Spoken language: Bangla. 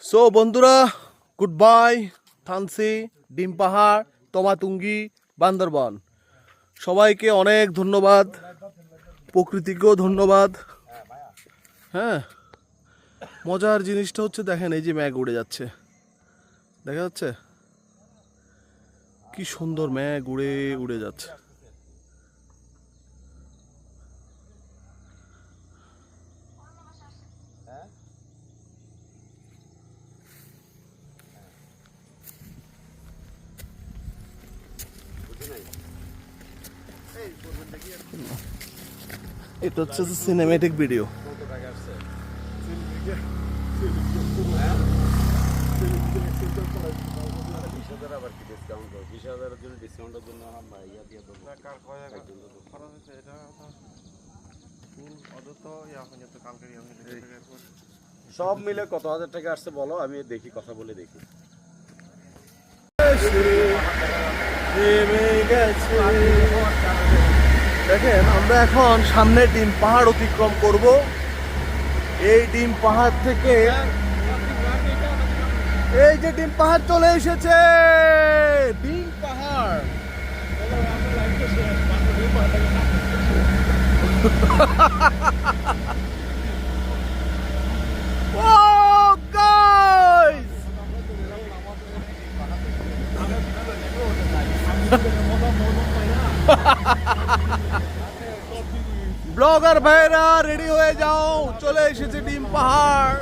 সো বন্ধুরা, গুড বাই। থানসি, ডিম পাহাড়, তমাতুঙ্গি, বান্দরবান, সবাইকে অনেক ধন্যবাদ, প্রকৃতিকেও ধন্যবাদ। হ্যাঁ, মজার জিনিসটা হচ্ছে দেখেন, এই যে ম্যাঘ উড়ে যাচ্ছে, দেখা যাচ্ছে কি সুন্দর ম্যাঘ উড়ে উড়ে যাচ্ছে। এটা হচ্ছে সিনেমেটিক ভিডিও। সব মিলে কত হাজার টাকা আসছে বলো, আমি দেখি, কথা বলে দেখি। দেখেন, আমরা এখন সামনে ডিম পাহাড় অতিক্রম করব। এই ডিম পাহাড় থেকে এই যে ডিম পাহাড় চলে এসেছে, ডিম পাহাড়। Oh, guys! ব্লগার ভাইরা রেডি হয়ে যাও, চলে এসেছে ডিম পাহাড়।